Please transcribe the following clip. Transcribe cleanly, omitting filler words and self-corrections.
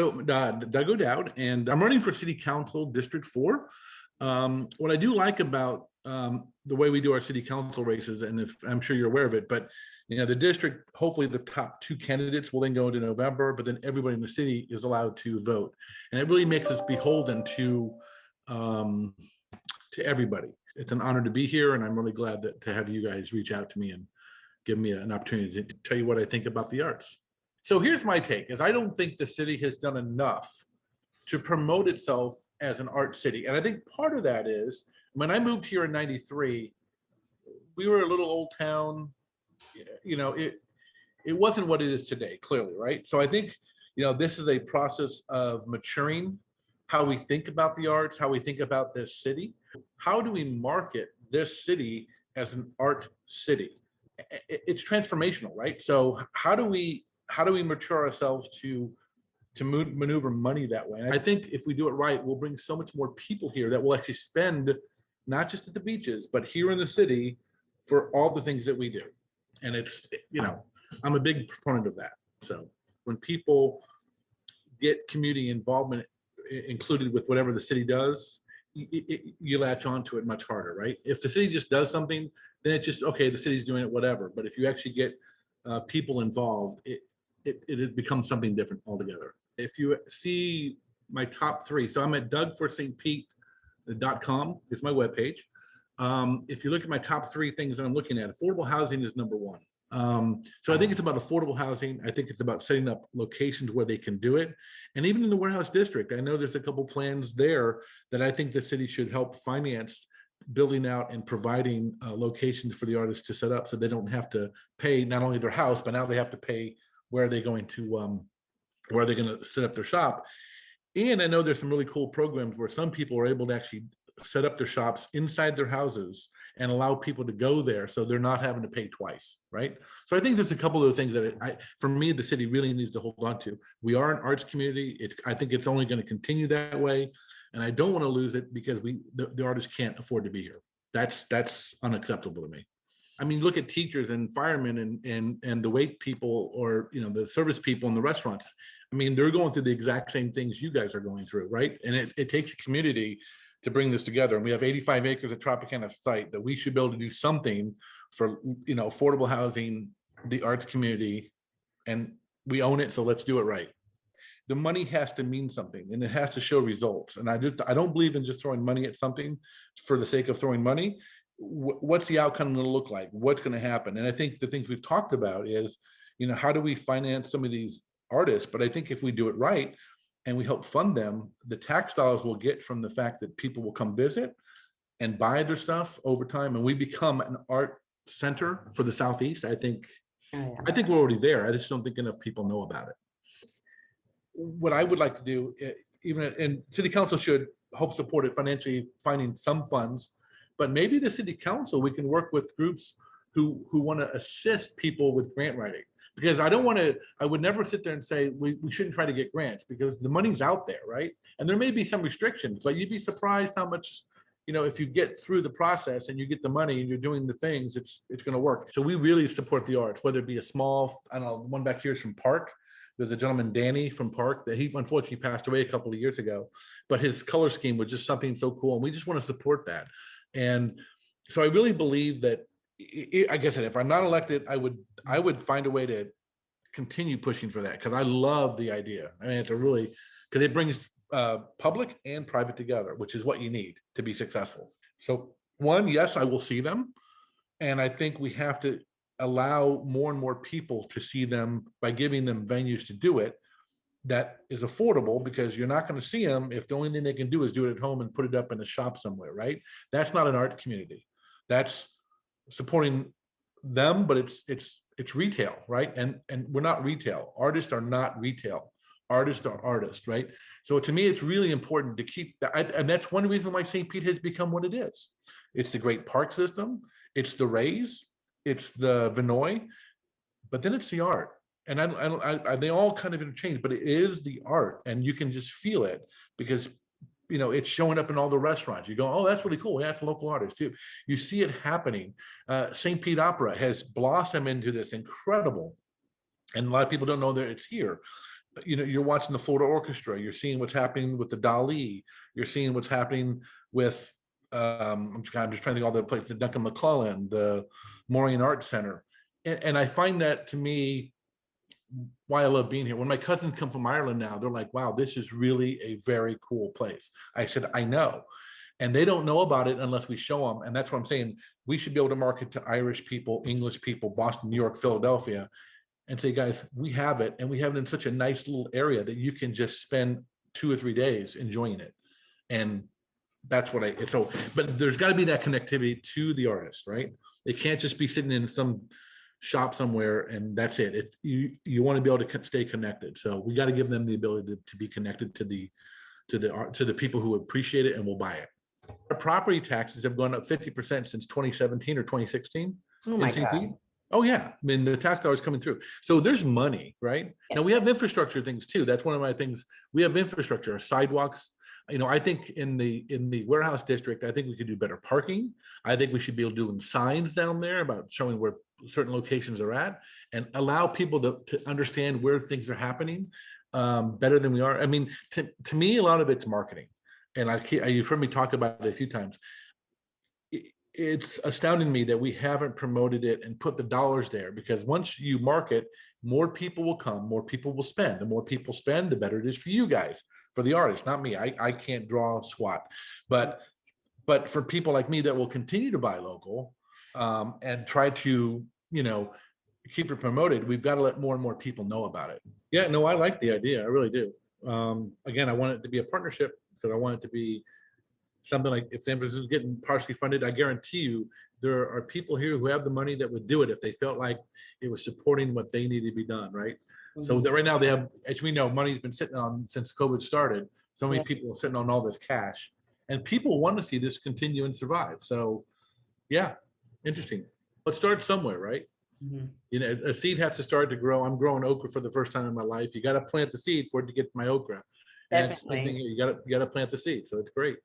Doug O'Dowd, and I'm running for City Council District 4. What I do like about the way we do our city council races, and if I'm sure you're aware of it, but the district, hopefully the top two candidates will then go into November, but then everybody in the city is allowed to vote, and it really makes us beholden um, to everybody. It's an honor to be here, and I'm really glad to have you guys reach out to me and give me an opportunity to tell you what I think about the arts. So here's my take: is I don't think the city has done enough to promote itself as an art city. And I think part of that is when I moved here in 93, we were a little old town. It wasn't what it is today, clearly, right? So I think, this is a process of maturing how we think about the arts, how we think about this city. How do we market this city as an art city? It's transformational, right? So how do we mature ourselves to maneuver money that way? And I think if we do it right, we'll bring so much more people here that will actually spend not just at the beaches, but here in the city for all the things that we do. And it's, I'm a big proponent of that. So when people get community involvement included with whatever the city does, you latch onto it much harder, right? If the city just does something, then it's just, okay, the city's doing it, whatever. But if you actually get people involved, it becomes something different altogether. If you see my top three, so I'm at dougforstpete.com is my webpage. If you look at my top three things that I'm looking at, affordable housing is number one. So I think it's about affordable housing. I think it's about setting up locations where they can do it. And even in the warehouse district, I know there's a couple plans there that I think the city should help finance, building out and providing locations for the artists to set up so they don't have to pay not only their house, but now they have to pay where are they going to set up their shop. And I know there's some really cool programs where some people are able to actually set up their shops inside their houses and allow people to go there so they're not having to pay twice, right? So I think there's a couple of things that for me, the city really needs to hold on to. We are an arts community. I think it's only going to continue that way. And I don't want to lose it because the artists can't afford to be here. That's unacceptable to me. I mean, look at teachers and firemen and the wait people, or the service people in the restaurants. I mean, they're going through the exact same things you guys are going through, right? And it takes a community to bring this together. And we have 85 acres of Tropicana site that we should be able to do something for, affordable housing, the arts community, and we own it. So let's do it right. The money has to mean something and it has to show results. And I don't believe in just throwing money at something for the sake of throwing money. What's the outcome going to look like? What's going to happen? And I think the things we've talked about is, how do we finance some of these artists? But I think if we do it right and we help fund them, the tax dollars we'll get from the fact that people will come visit and buy their stuff over time, and we become an art center for the Southeast. I think we're already there. I just don't think enough people know about it. What I would like to do, and City Council should help support it financially, finding some funds, but maybe the City Council, we can work with groups who want to assist people with grant writing. Because I would never sit there and say we shouldn't try to get grants, because the money's out there, right? And there may be some restrictions, but you'd be surprised how much, if you get through the process and you get the money and you're doing the things, it's going to work. So we really support the arts, whether it be a small, I don't know, one back here is from Park. There's a gentleman, Danny from Park, that he unfortunately passed away a couple of years ago, but his color scheme was just something so cool. And we just want to support that. And so I really believe that, like I said, if I'm not elected, I would find a way to continue pushing for that, because I love the idea. I mean, because it brings public and private together, which is what you need to be successful. So one, yes, I will see them. And I think we have to allow more and more people to see them by giving them venues to do it that is affordable, because you're not going to see them if the only thing they can do is do it at home and put it up in a shop somewhere, right? That's not an art community. That's supporting them, but it's retail, right? And we're not retail. Artists are not retail. Artists are artists, right? So to me, it's really important to keep that. And that's one reason why St. Pete has become what it is. It's the great park system. It's the Rays. It's the Vinoy. But then it's the art. And they all kind of interchange, but it is the art. And you can just feel it, because it's showing up in all the restaurants. You go, oh, that's really cool. Yeah, it's a local artist too. You see it happening. St. Pete Opera has blossomed into this incredible, and a lot of people don't know that it's here, you're watching the Florida Orchestra, you're seeing what's happening with the Dali, you're seeing what's happening with, I'm just trying to think of all the places, the Duncan McClellan, the Maureen Art Center. And I find that, to me, why I love being here. When my cousins come from Ireland now, they're like, wow, this is really a very cool place. I said, I know. And they don't know about it unless we show them. And that's what I'm saying. We should be able to market to Irish people, English people, Boston, New York, Philadelphia, and say, guys, we have it. And we have it in such a nice little area that you can just spend 2 or 3 days enjoying it. And that's what so, but there's got to be that connectivity to the artist, right? It can't just be sitting in some shop somewhere and that's it. It's you want to be able to stay connected. So we got to give them the ability to be connected to the people who appreciate it and will buy it. Our property taxes have gone up 50% since 2017 or 2016. Oh my God. Oh yeah, I mean the tax dollars coming through. So there's money, right? Yes. Now we have infrastructure things too. That's one of my things. We have infrastructure, sidewalks. I think in the warehouse district, I think we could do better parking. I think we should be able to do signs down there about showing where certain locations are at and allow people to understand where things are happening better than we are. I mean, to me, a lot of it's marketing. And you've heard me talk about it a few times. It's astounding to me that we haven't promoted it and put the dollars there, because once you market, more people will come, more people will spend. The more people spend, the better it is for you guys, for the artist, not me. I can't draw squat, but for people like me that will continue to buy local and try to, keep it promoted, we've got to let more and more people know about it. Yeah, no, I like the idea. I really do. Again, I want it to be a partnership, because I want it to be something like, if San Francisco is getting partially funded, I guarantee you there are people here who have the money that would do it if they felt like it was supporting what they needed to be done, right? Mm-hmm. So that right now they have, as we know, money's been sitting on since COVID started. So many people are sitting on all this cash, and people want to see this continue and survive. So yeah, interesting. Let's start somewhere, right? Mm-hmm. A seed has to start to grow. I'm growing okra for the first time in my life. You got to plant the seed for it to get my okra. And that's the thing, you got to plant the seed. So it's great.